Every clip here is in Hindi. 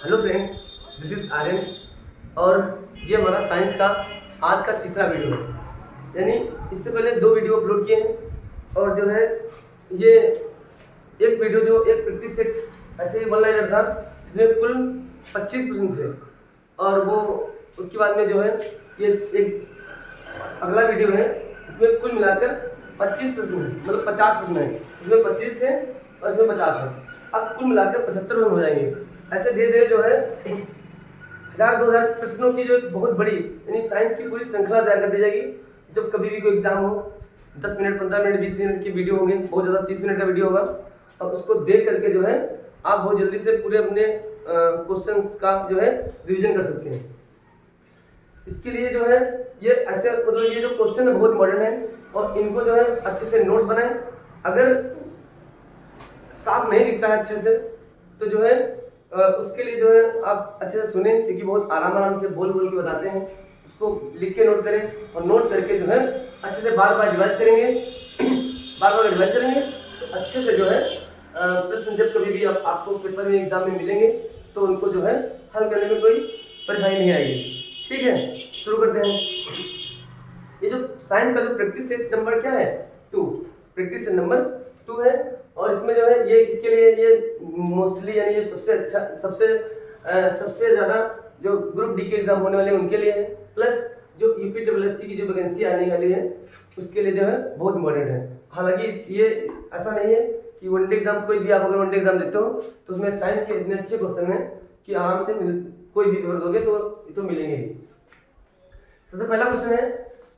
Hello friends, this is Aryan और ये हमारा साइंस का आज का तीसरा वीडियो है। यानी इससे पहले दो वीडियो अपलोड किए हैं और जो है ये एक वीडियो जो एक प्रैक्टिस सेट ऐसे ही वन लाइनर था, इसमें कुल 25% थे और वो उसके बाद में जो है ये एक अगला वीडियो है, इसमें कुल मिलाकर 25% मतलब 50% है। इसमें 25 थे और इसमें 50 है। अब कुल मिलाकर 75 हो जाएंगे। ऐसे धीरे धीरे जो है 1000-2000 प्रश्नों की जो बहुत बड़ी यानी साइंस की पूरी श्रृंखला तैयार कर दी जाएगी। जब कभी भी कोई एग्जाम हो 10 मिनट 15 मिनट 20 मिनट की वीडियो होंगे, बहुत ज़्यादा 30 मिनट का वीडियो होगा और उसको देख करके जो है आप बहुत जल्दी से पूरे अपने क्वेश्चंस का जो है रिवीजन कर सकते हैं। इसके लिए जो है ये ऐसे मतलब ये जो क्वेश्चन है बहुत मॉडर्न है और इनको जो है अच्छे से नोट्स बनाएं। अगर साफ नहीं दिखता है अच्छे से तो जो है उसके लिए जो है आप अच्छे से सुने, क्योंकि बहुत आराम से बोल बोल के बताते हैं। उसको लिख के नोट करें और नोट करके जो है अच्छे से बार बार रिवाइज करेंगे बार बार रिवाइज करेंगे तो अच्छे से जो है प्रश्न जब कभी भी आपको पेपर में एग्जाम में मिलेंगे तो उनको जो है हल करने में कोई परेशानी नहीं आएगी। ठीक है, शुरू करते हैं। ये जो साइंस का जो प्रैक्टिस सेट नंबर क्या है 2, प्रैक्टिस सेट नंबर 2 है और इसमें जो है ये किसके लिए, ये मोस्टली यानी ये सबसे अच्छा सबसे ज़्यादा जो ग्रुप डी के एग्जाम होने वाले हैं उनके लिए है, प्लस जो यूपीएससी की जो वैकेंसी आने वाली है उसके लिए जो है बहुत इंपॉर्टेंट है। हालांकि ये ऐसा नहीं है कि वनडे एग्जाम कोई भी आप अगर वनडे एग्जाम देते हो तो उसमें साइंस के इतने अच्छे क्वेश्चन हैं कि आराम से कोई भी पेपर दोगे तो मिलेंगे ही। सबसे पहला क्वेश्चन है,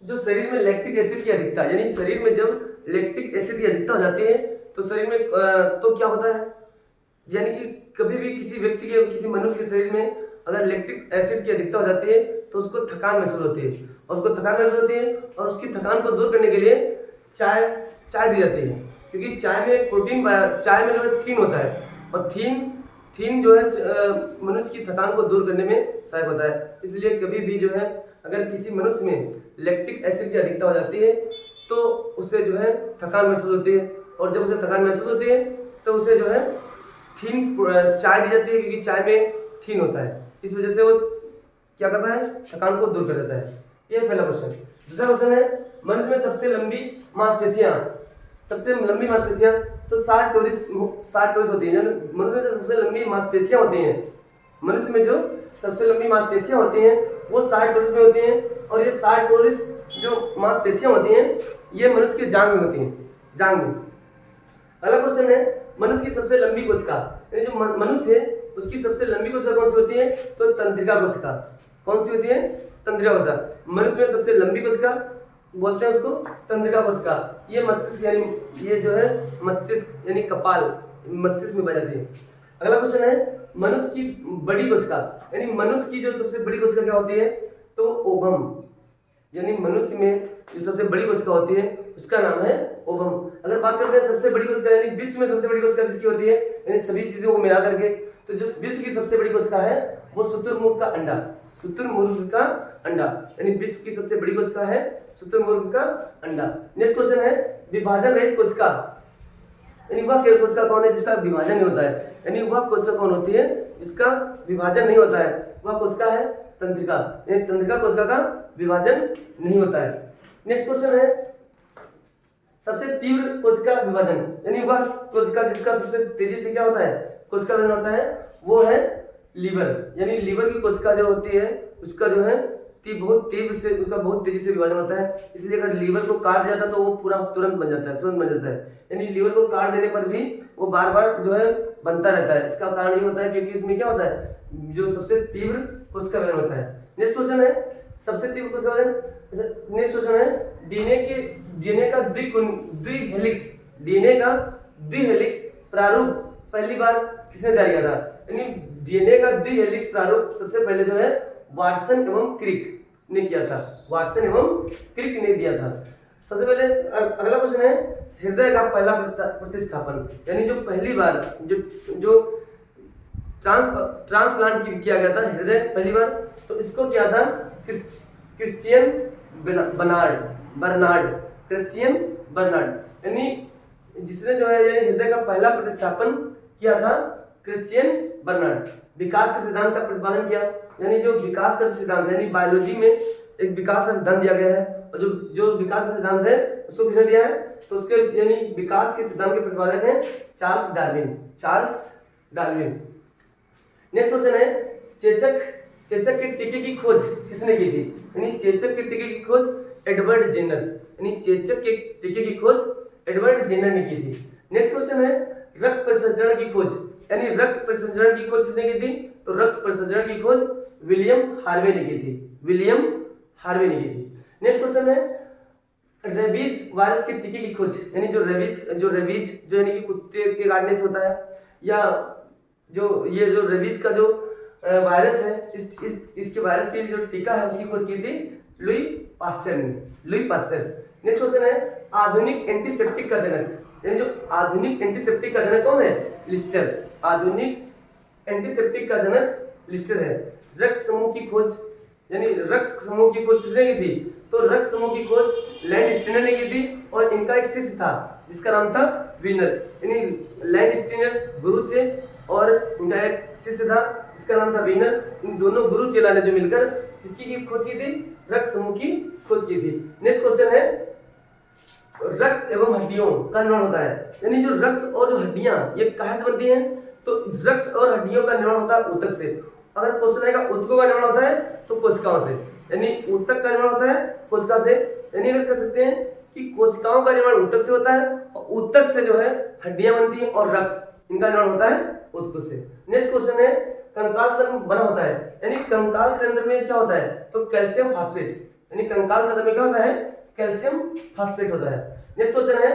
जो शरीर में लैक्टिक एसिड की अधिकता, यानी शरीर में जब लैक्टिक एसिड की अधिकता हो जाती है तो शरीर में तो क्या होता है, यानी कि कभी भी किसी व्यक्ति के किसी मनुष्य के शरीर में अगर लैक्टिक एसिड की अधिकता हो जाती है तो उसको थकान महसूस होती है और उसको थकान महसूस होती है और उसकी थकान को दूर करने के लिए चाय दी जाती है, क्योंकि चाय में प्रोटीन, चाय में जो है थीन होता है और थीन जो है मनुष्य की थकान को दूर करने में सहायक होता है। इसलिए कभी भी जो है अगर किसी मनुष्य में लैक्टिक एसिड की अधिकता हो जाती है तो उसे जो है थकान महसूस होती है और जब उसे थकान महसूस होती है तो उसे जो है थीन चाय दी जाती है, क्योंकि चाय में थीन होता है। इस वजह से वो क्या करता है, थकान को दूर कर देता है। ये पहला क्वेश्चन। दूसरा क्वेश्चन है, मनुष्य में सबसे लंबी मांसपेशियां तो 60 टोरिस होती है। मनुष्य में सबसे लंबी मांसपेशियां होती हैं, मनुष्य में जो सबसे लंबी मांसपेशियां होती हैं वो 60 टोरिस में होती हैं और ये 60 टोरिस जो मांसपेशियां होती हैं ये मनुष्य के जांग में होती हैं, जांग में। अगला क्वेश्चन है, मनुष्य की सबसे लंबी कोशिका, यानी जो मनुष्य है उसकी सबसे लंबी कोशिका कौन सी होती है, तो तंत्रिका कोशिका। कौन सी होती है, तंत्रिका कोशिका। मनुष्य में सबसे लंबी कोशिका बोलते हैं उसको तंत्रिका कोशिका। ये मस्तिष्क यानी ये जो है मस्तिष्क यानी कपाल मस्तिष्क में बजाती है। अगला क्वेश्चन है, मनुष्य की बड़ी कोशिका, यानी मनुष्य की जो सबसे बड़ी कोशिका क्या होती है, तो ओवम, यानी मनुष्य में जो सबसे बड़ी कोशिका होती है उसका नाम है ओवम। अगर बात करते हैं सबसे बड़ी कोशिका, यानी विश्व में सबसे बड़ी कोशिका किसकी होती है, यानी सभी चीजों को मिला करके, तो जो विश्व की सबसे बड़ी कोशिका है वो शुतुरमुर्ग का अंडा, शुतुरमुर्ग का अंडा, यानी विश्व की सबसे बड़ी कोशिका है शुतुरमुर्ग का अंडा। नेक्स्ट क्वेश्चन है, विभाजन रहित कोशिका, यानी वह कोशिका कौन है जिसका विभाजन नहीं होता है, यानी वह कोशिका कौन होती है जिसका विभाजन नहीं होता है, वह कोशिका है तंत्रिका, यानी तंत्रिका कोशिका का विभाजन नहीं होता है। नेक्स्ट क्वेश्चन है, सबसे तीव्र कोशिका विभाजन, यानी वह कोशिका जिसका सबसे तेजी से क्या होता है कोशिका विभाजन होता है, वो है लीवर, यानी लीवर की कोशिका जो होती है उसका जो है बहुत तीव्र से उसका बहुत तेजी से विभाजन होता है। इसलिए अगर लीवर को काट दिया जाता तो वो पूरा तुरंत बन जाता है, यानी लीवर को काट देने पर भी वो बार बार जो है बनता रहता है। इसका कारण ये होता है क्योंकि इसमें क्या होता है, जो सबसे तीव्र कोशिका विभाजन होता है। नेक्स्ट क्वेश्चन है, सबसे तीव्र कोशिका विभाजन। नेक्स्ट क्वेश्चन है, डीएनए का द्विहेलिक्स प्रारूप पहली बार किसने तैयार किया था, यानी डीएनए का द्विहेलिक्स प्रारूप सबसे पहले जो है वाटसन एवं क्रिक ने किया था, वाटसन एवं क्रिक ने दिया था सबसे पहले। अगला क्वेश्चन है, हृदय का पहला प्रतिस्थापन, यानी जो पहली बार जो ट्रांसप्लांट किया गया था हृदय पहली बार, तो इसको किया था क्रिश्चियन बर्नार्ड, यानी जिसने जो है हृदय का पहला प्रतिस्थापन किया था क्रिश्चियन बर्नार्ड विकास के सिद्धांत का प्रतिपादन किया। यानी जो विकास का सिद्धांत यानी बायोलॉजी में एक विकास का सिद्धांत दिया गया है, और जो विकास का सिद्धांत है उसको किसने दिया है, तो उसके यानी विकास के सिद्धांत के प्रतिपादक हैं चार्ल्स डार्विन। नेक्स्ट क्वेश्चन है चेचक के टीके की खोज किसने की थी? यानी चेचक के टीके की खोज एडवर्ड जेनर, यानी चेचक के टीके की खोज एडवर्ड जेनर ने की थी। नेक्स्ट क्वेश्चन है रक्त परिसंचरण की खोज, यानी रक्त परिसंचरण की खोज किसने की थी? तो रक्त परिसंचरण की खोज विलियम हार्वे ने की थी। नेक्स्ट क्वेश्चन है रेबीज वायरस के टीके की खोज, यानी जो रेबीज जो यानी कि कुत्ते के काटने से होता है, या जो रेबीज का जो वायरस है इसके वायरस की जो टीका है उसकी खोज की थी लुई पास्चर ने। नेक्स्ट क्वेश्चन है आधुनिक एंटीसेप्टिक का जनक, यानी जो आधुनिक एंटीसेप्टिक का जनक कौन है? लिस्टर। आधुनिक एंटीसेप्टिक का जनक लिस्टर है। रक्त समूह की खोज, यानी रक्त समूह की खोज किसने की थी? तो रक्त समूह की खोज लैंड स्टीनर ने की थी, और इनका एक शिष्य था जिसका नाम था वीनर, यानी लैंड स्टीनर गुरु थे और इनका एक शिष्य था जिसका नाम था वीनर। इन दोनों गुरु चेला ने जो मिलकर किसकी खोज की थी? रक्त समूह की खोज की थी। नेक्स्ट क्वेश्चन है रक्त एवं हड्डियों का निर्माण होता है, यानी जो रक्त और जो हड्डियां ये कहाँ से बनती हैं? तो रक्त और हड्डियों का निर्माण होता है ऊतक से। अगर क्वेश्चन आएगा ऊतकों का निर्माण होता है तो कोशिकाओं से, यानी ऊतक का निर्माण होता है कोशिका से, यानी अगर कह सकते हैं कि कोशिकाओं का निर्माण ऊतक से होता है, और ऊतक से जो है हड्डियां बनती हैं, और रक्त इनका निर्माण होता है ऊतकों से। नेक्स्ट क्वेश्चन है कंकाल तंत्र बना होता है, यानी कंकाल तंत्र में क्या होता है? तो कैल्शियम फास्फेट, यानी कंकाल तंत्र में क्या होता है? कैल्शियम फास्फेट होता है। नेक्स्ट क्वेश्चन है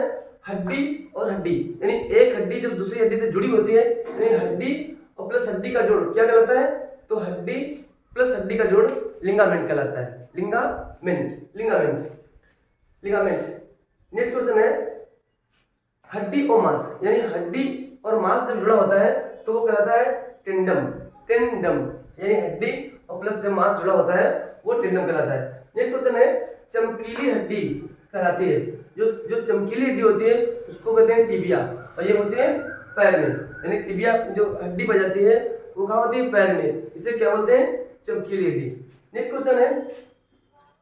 हड्डी और हड्डी, यानी एक हड्डी जब दूसरी हड्डी से जुड़ी होती है, यानी हड्डी और प्लस हड्डी का जोड़ क्या कहलाता है? तो हड्डी प्लस हड्डी का जोड़ लिगामेंट कहलाता है। लिगामेंट। नेक्स्ट क्वेश्चन है हड्डी और मांस, यानी हड्डी और मांस जब जुड़ा होता है तो वो कहलाता है टेंडम, यानी हड्डी और प्लस जब मांस जुड़ा होता है वो टेंडम कहलाता है। नेक्स्ट क्वेश्चन है चमकीली हड्डी कहलाती है, जो चमकीली हड्डी होती है उसको कहते हैं टिबिया, और ये होती है पैर में, यानी टिबिया जो हड्डी पाई जाती है वो कहाँ होती है? पैर में। इसे क्या बोलते हैं? चमकीली हड्डी। नेक्स्ट क्वेश्चन है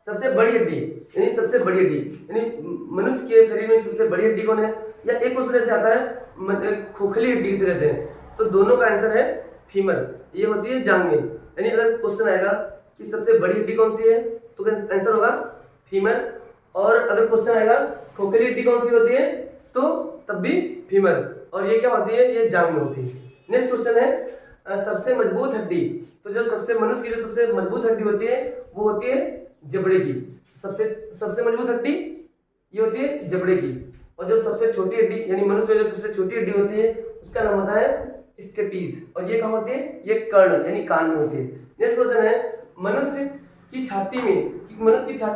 सबसे बड़ी हड्डी, यानी सबसे बड़ी हड्डी, यानी मनुष्य के शरीर में सबसे बड़ी हड्डी कौन है? या एक क्वेश्चन ऐसे आता है खोखली हड्डी से कहते हैं, तो दोनों का आंसर है फीमर, ये होती है जांघ में। यानी अगर क्वेश्चन आएगा कि सबसे बड़ी हड्डी कौन सी है तो आंसर होगा फीमर, और अगर क्वेश्चन आएगा खोखली हड्डी कौन सी होती है तो तब भी फीमर, और ये क्या होती है? ये जांघ में होती है। नेक्स्ट क्वेश्चन है सबसे मजबूत हड्डी, तो जो मनुष्य की जो सबसे मजबूत हड्डी होती है वो होती है जबड़े की। सबसे मजबूत हड्डी ये होती है जबड़े की, और जो सबसे छोटी हड्डी यानी मनुष्य में जो सबसे छोटी हड्डी होती है उसका नाम होता है स्टेपीज, और ये कहाँ होती है? ये कर्ण यानी कान में होती है। नेक्स्ट क्वेश्चन है मनुष्य की छाती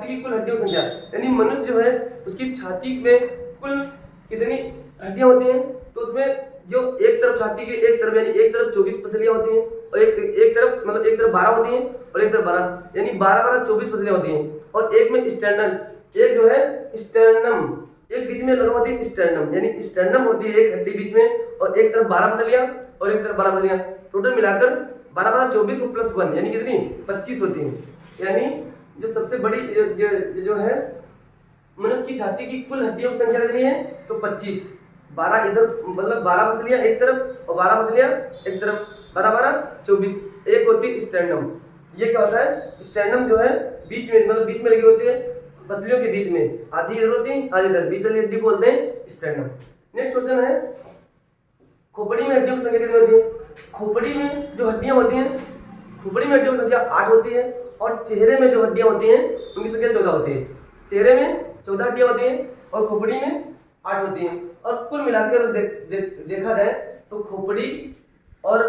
की कुल हड्डियों की संख्या, यानी मनुष्य जो है उसकी छाती में कुल कितनी हड्डियां होती हैं? तो उसमें जो एक तरफ छाती के एक तरफ यानी एक तरफ 24 पसलियां होती हैं, और एक तरफ 12 होती हैं, और एक तरफ 12, यानी 12 24 पसलियां होती हैं, और एक में स्टर्नम, एक जो है स्टर्नम, एक बीच में लगा होती है स्टर्नम, यानी स्टर्नम होती है एक हड्डी बीच में, और एक तरफ 12 पसलियां और एक तरफ 12 पसलियां, टोटल मिलाकर 12 24 और प्लस 1 यानी कितनी? 25 होती हैं। यानी जो सबसे बड़ी जो है मनुष्य की छाती की कुल हड्डियों की संख्या कितनी है? तो 25, 12 इधर मतलब 12 पसलियां एक तरफ और 12 पसलियां एक तरफ, 12 24, एक होती है स्टर्नम। ये क्या होता है? स्टर्नम जो है बीच में मतलब बीच में लगी होती है पसलियों के बीच में, आधी इधर होती है आधी इधर, बीच वाली हड्डी बोलते हैं स्टर्नम। नेक्स्ट क्वेश्चन है खोपड़ी में हड्डियों की संख्या कितनी होती है? खोपड़ी में जो हड्डियां होती हैं, खोपड़ी में हड्डियों की संख्या 8 होती है, और चेहरे में जो हड्डियां होती हैं उनकी संख्या 14 होती है। चेहरे में 14 हड्डियां होती हैं और खोपड़ी में 8 होती हैं, और कुल मिलाकर देखा जाए तो खोपड़ी और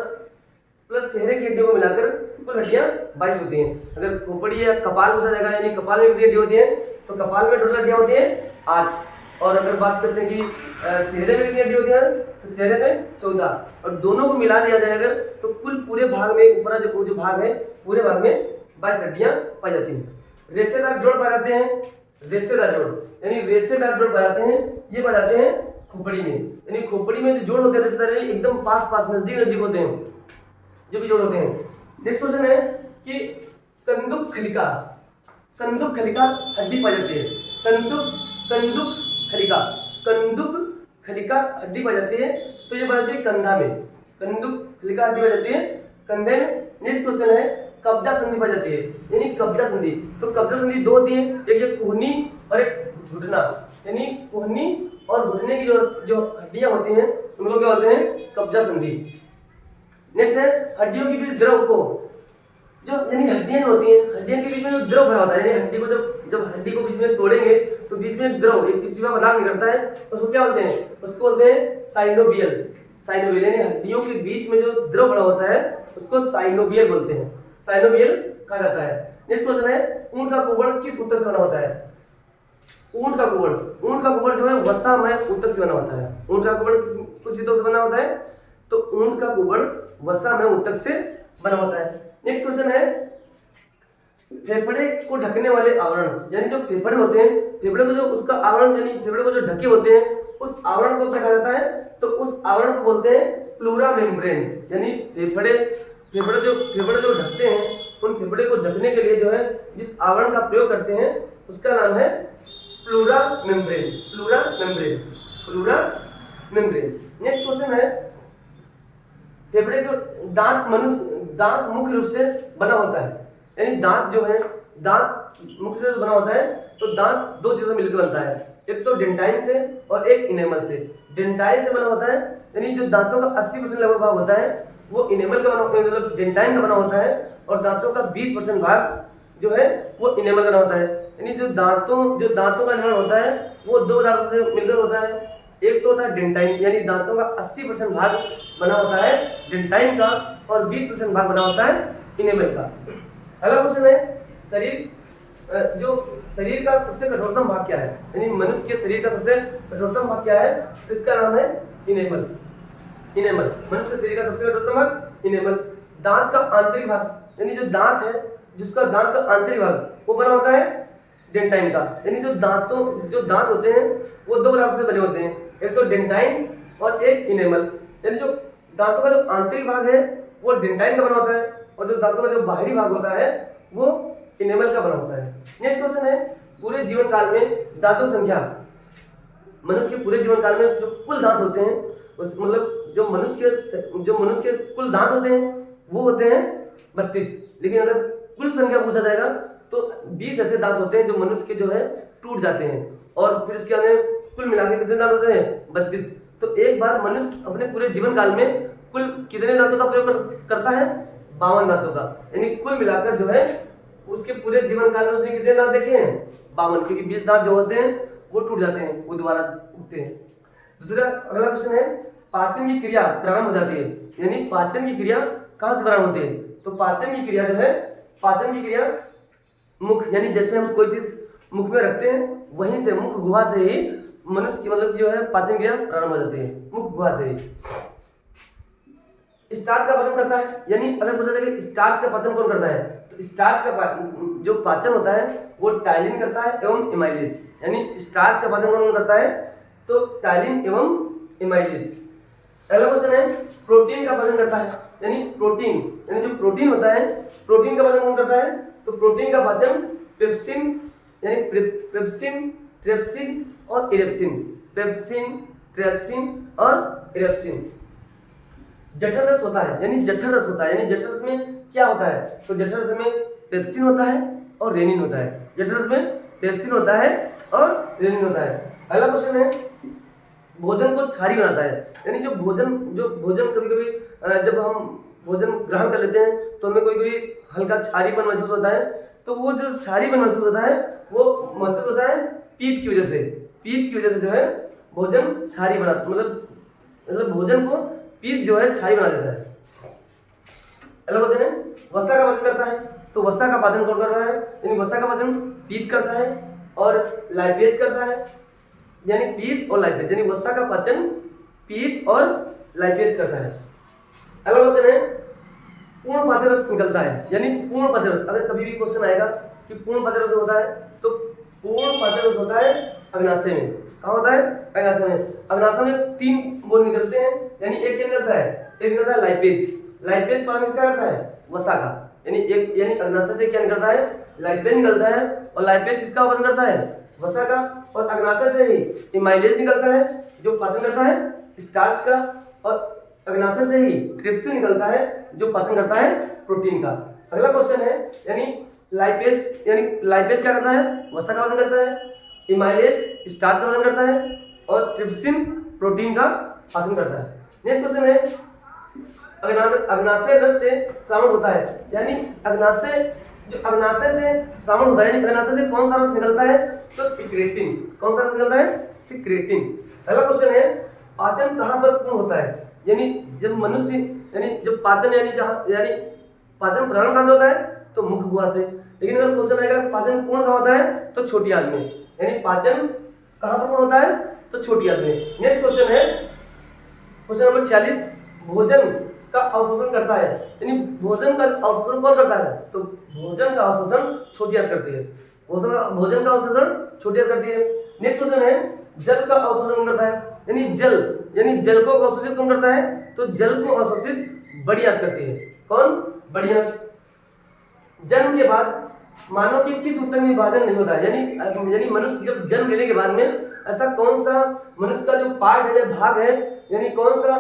प्लस चेहरे की हड्डियों को मिलाकर कुल हड्डियां 22 होती हैं। अगर खोपड़ी या कपाल पूछा जाएगा यानी कपाल में कितनी हड्डी होती है तो कपाल में टोटल हड्डियां होती हैं 8, और अगर बात करते हैं कि चेहरे में कितनी हड्डी होती है तो चेहरे में 14, और दोनों को मिला दिया जाए अगर तो कुल पूरे भाग में ऊपर जो भाग है पूरे भाग में 22 हड्डियां पाई जाती हैं। रेशेदार जोड़ पाए जाते हैं, रेशेदार जोड़ यानी रेशेदार जोड़ पाए जाते हैं, ये पाए जाते हैं खोपड़ी में, यानी खोपड़ी में जो जोड़ होते हैं रिश्तेदार एकदम पास पास नजदीक नजदीक होते हैं जो भी जोड़ होते हैं। नेक्स्ट क्वेश्चन है कि कंदुक खलिका, कंदुक खलिका हड्डी पाई जाती है। कंदुक खलिका, कंदुक खलिका हड्डी पाई जाती है, तो ये पाई जाती है कंधा में। कंदुक खलिका हड्डी पाई जाती है कंधे में। नेक्स्ट क्वेश्चन है कब्जा संधि पाई जाती है, यानी कब्जा संधि। तो कब्जा संधि दो होती है, एक ये कुहनी और एक घुटना, यानी कुहनी और घुटने की जो हड्डियां होती हैं उनको क्या बोलते हैं, कब्जा संधि। नेक्स्ट है हड्डियों के बीच द्रव को, जो यानी हड्डियां होती हैं, हड्डियों के बीच में जो द्रव भरा होता है, यानी हड्डी को जब हड्डी को बीच में तोड़ेंगे तो बीच में द्रव एक चिपचिपा पदार्थ निकलता है, उसको क्या बोलते हैं, उसको बोलते हैं साइनोवियल। साइनोवियल यानी हड्डियों के बीच में जो द्रव भरा होता है उसको साइनोवियल बोलते हैं, साइनोवियल कहा जाता है। नेक्स्ट क्वेश्चन है ऊंट का कुबड़ किस ऊतक से बना होता है। ऊंट का कुबड़ जो है वसामय ऊतक से बना होता है। ऊंट का कुबड़ किस ऊतक से बना होता है, तो ऊंट का कुबड़ वसामय ऊतक से बना होता है। नेक्स्ट क्वेश्चन है फेफड़े को ढकने वाले आवरण, यानी जो फेफड़े होते हैं, फेफड़े को जो उसका आवरण यानी फेफड़े को जो ढके होते हैं उस आवरण को क्या कहा जाता है, तो उस आवरण को बोलते हैं प्लूरा मेम्ब्रेन। यानी फेफड़े जो ढकते हैं उन फेफड़े को ढकने के लिए जो है जिस आवरण का प्रयोग करते हैं उसका नाम है pleura membrane, pleura membrane, pleura membrane. Next question है फेफड़े को दांत मुख्य रूप से बना होता है, यानी दांत जो है दांत मुख्य से बना होता है, तो दांत दो चीजों से मिलकर बनता है, एक तो डेंटाइन से और एक इनेमल से। डेंटाइन से बना होता है, यानी जो दांतों का 80% लगभग भाग होता है वो इनेमल का बना होता है, मतलब डेंटाइन का बना होता है, और दांतों का 20% भाग जो है वो इनेमल का बना होता है। यानी जो दांतों का निर्माण होता है वो दो पदार्थों से मिलकर होता है, एक तो होता है डेंटाइन, यानी दांतों का 80% भाग बना होता है डेंटाइन का, और 20% भाग बना होता है इनेमल का। अगला क्वेश्चन है शरीर का सबसे कठोरतम भाग क्या है, यानी मनुष्य के शरीर का सबसे कठोरतम भाग क्या है, तो इसका नाम है इनेमल। इनेमल मनुष्य के शरीर का सबसे कठोरतम भाग इनेमल। दांत का आंतरिक भाग, यानी जो दांत है जिसका दांत का आंतरिक भाग वो बना होता है डेंटाइन का, यानी जो दांत होते हैं वो दो पदार्थों से बने होते हैं, एक तो डेंटाइन और एक इनेमल। यानी जो दांतों का जो आंतरिक भाग है वो डेंटाइन का बना होता है, और जो दांतों का जो बाहरी भाग होता है वो इनेमल का बना होता है। नेक्स्ट क्वेश्चन है पूरे जीवन काल में दांतों संख्या, मनुष्य के पूरे जीवन काल में जो कुल दांत होते हैं उस मतलब जो मनुष्य के कुल दांत होते हैं वो होते हैं 32, लेकिन अगर कुल संख्या पूछा जाएगा तो 20 ऐसे दांत होते हैं जो मनुष्य के जो है टूट जाते हैं, और फिर उसके अंदर कुल मिलाकर कितने दांत होते हैं 32। तो एक बार मनुष्य अपने पूरे जीवन काल में कुल कितने दांतों का प्रयोग करता है, 52 दांतों का, यानी कुल मिलाकर जो है उसके पूरे जीवन काल में उसने कितने दांत देखे हैं, 52, क्योंकि 20 दांत जो होते हैं वो टूट जाते हैं, वो दोबारा उगते हैं। दूसरा अगला क्वेश्चन है पाचन की क्रिया प्रारंभ हो जाती है, यानी पाचन की क्रिया कहाँ से प्रारंभ होती है, तो पाचन की क्रिया मुख, यानी जैसे हम कोई चीज मुख में रखते हैं वहीं से मुख गुहा से ही मनुष्य की मतलब जो है पाचन क्रिया प्रारंभ हो जाती है, मुख गुहा से ही। स्टार्च का पाचन करता है, यानी अगर पूछा जाए कि स्टार्च का पाचन कौन करता है, तो स्टार्च का जो पाचन होता है वो टाइलिन करता है एवं इमाइलिस, यानी स्टार्च का पाचन कौन करता है, तो टाइलिन एवं इमाइलिस। अगला क्वेश्चन है प्रोटीन का पाचन करता है, यानी जो प्रोटीन होता है प्रोटीन का पाचन कौन करता है, तो प्रोटीन का पाचन पेप्सिन, यानी पेप्सिन, ट्रेप्सिन और इरेप्सिन, पेप्सिन, ट्रेप्सिन और इरेप्सिन। जठर रस होता है, यानी जठर रस में क्या होता है, तो जठर रस में पेप्सिन होता है और रेनिन होता है, जठर रस में पेप्सिन होता है और रेनिन होता है। अगला क्वेश्चन है भोजन को क्षारी बनाता है, यानी जो भोजन कभी कभी जब हम भोजन ग्रहण कर लेते हैं तो हमें कभी कभी हल्का क्षारीपन महसूस होता है, तो वो जो क्षारीपन महसूस होता है वो महसूस होता है पीत की वजह से जो है भोजन क्षारी बना मतलब भोजन को पीत जो है क्षारी बना देता है। अगला क्वेश्चन है वसा का पाचन करता है, तो वसा का पाचन कौन करता है, यानी वसा का पाचन पीत करता है और लाइपेज करता है, यानी पीत और लाइपेज, यानी वसा का पाचन पीत और लाइपेज करता है। अगला क्वेश्चन है पूर्ण पाचन रस निकलता है, यानी पूर्ण पाचन रस, अगर कभी भी क्वेश्चन आएगा कि पूर्ण पाचन रस होता है तो पूर्ण पाचन रस होता है अग्नाशय में, कहाँ होता है? अग्नाशय में। अग्नाशय में 3 बोल निकलते हैं, यानी एक क्या निकलता है? एक निकलता है लाइपेज। लाइपेज पालन किसका करता है? वसा का। यानी अग्नाशय से क्या निकलता है? लाइपेज निकलता है। और लाइपेज किसका वजन करता है? वसा का। और अग्नाशय से ही इमाइलेज निकलता है जो पाचन करता है स्टार्च का। और अग्नाशय से ही ट्रिप्सिन निकलता है जो पाचन करता है प्रोटीन का। अगला क्वेश्चन है, यानी लाइपेज क्या करता है? वसा का वजन करता है। इमाइलेज स्टार्च का वजन करता है। और ट्रिप्सिन प्रोटीन का पाचन करता है। नेक्स्ट क्वेश्चन है, अग्नाशय रस से श्रावण होता है, यानी अग्नाशय से श्रावण होता है, यानी अग्नाशय से कौन सा रस निकलता है? तो सिक्रेटिन। कौन सा रस निकलता है? सिक्रेटिन। अगला क्वेश्चन है, पाचन कहाँ पर पूर्ण होता है? यानी जब मनुष्य जब पाचन यानी पाचन प्रारंभ कहाँ से होता है? तो मुख गुहा से। लेकिन अगर क्वेश्चन आएगा पाचन पूर्ण कहाँ होता है? तो छोटी आंत में। यानी पाचन कहाँ पर पूर्ण होता है? तो छोटी आंत में। नेक्स्ट क्वेश्चन है, क्वेश्चन नंबर 46, भोजन का अवशोषण करता है, यानी भोजन का अवशोषण कौन करता है? तो भोजन का अवशोषण छोटी आंत करती है। भोजन का अवशोषण छोटी आंत करती है। नेक्स्ट क्वेश्चन है, जल का अवशोषण कौन करता है? यानी जल को अवशोषित कौन करता है? तो जल को अवशोषित बड़ी आंत करती है। कौन? बड़ी आंत। जन्म के बाद मानव के किस ऊतक में विभाजन नहीं होता है? यानी मनुष्य जब जन्म लेने के बाद में ऐसा कौन सा मनुष्य का जो पार्ट है, भाग है, यानी कौन सा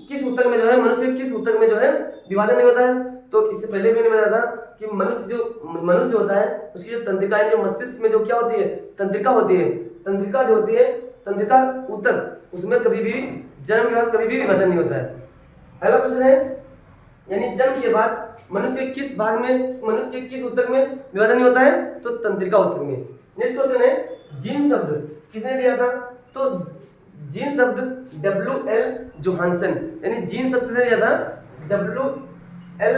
किस ऊतक में जो है मनुष्य किस ऊतक में जो है विभाजन नहीं होता है? तो इससे पहले मैंने बताया था कि मनुष्य होता है, उसकी जो तंत्रिका है, जो मस्तिष्क में जो क्या होती है? तंत्रिका होती है। तंत्रिका जो होती है, तंत्रिका ऊतक, उसमें कभी भी जन्म के बाद कभी भी विभाजन नहीं होता है। अगला क्वेश्चन है, यानी जन्म के बाद मनुष्य के किस ऊतक में विभाजन नहीं होता है? तो तंत्रिका ऊतक में। नेक्स्ट क्वेश्चन है, जीन शब्द किसने दिया था? तो जीन शब्द W.L. जोहानसन, यानी जीन शब्द किसने दिया था? W.L.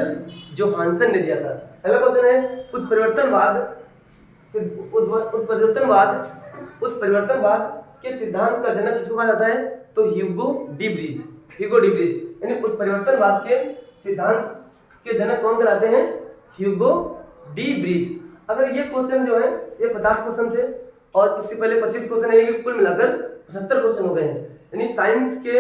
जोहानसन ने दिया था। अगला क्वेश्चन है, उत्परिवर्तनवाद के सिद्धांत का जनक किसको कहा जाता है? तो ह्यूगो डी ब्रीज। यानी उत्परिवर्तनवाद के सिद्धांत के जनक कौन कहलाते हैं? Hugo de Vries. अगर ये क्वेश्चन जो है ये 50 क्वेश्चन थे और इससे पहले 25 क्वेश्चन है, कुल मिलाकर 75 क्वेश्चन हो गए हैं। यानी साइंस के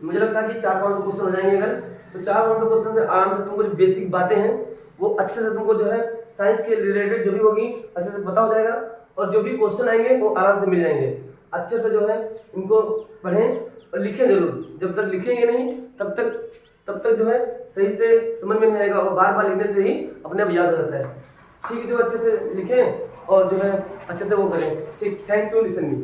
मुझे लगता है कि 400-500 क्वेश्चन हो जाएंगे। अगर तो 400 क्वेश्चन से आराम से तुमको जो बेसिक बातें हैं वो अच्छे से तुमको जो है साइंस के रिलेटेड जो भी होगी अच्छे से पता हो जाएगा। और जो भी क्वेश्चन आएंगे वो आराम से मिल जाएंगे। अच्छे से जो है इनको पढ़ें और लिखें जरूर। जब तक लिखेंगे नहीं तब तक जो है सही से समझ में नहीं आएगा, और बार बार लिखने से ही अपने आप याद हो जाता है। ठीक है, जो अच्छे से लिखें और जो है अच्छे से वो करें। ठीक, थैंक्स टू लिसन मी।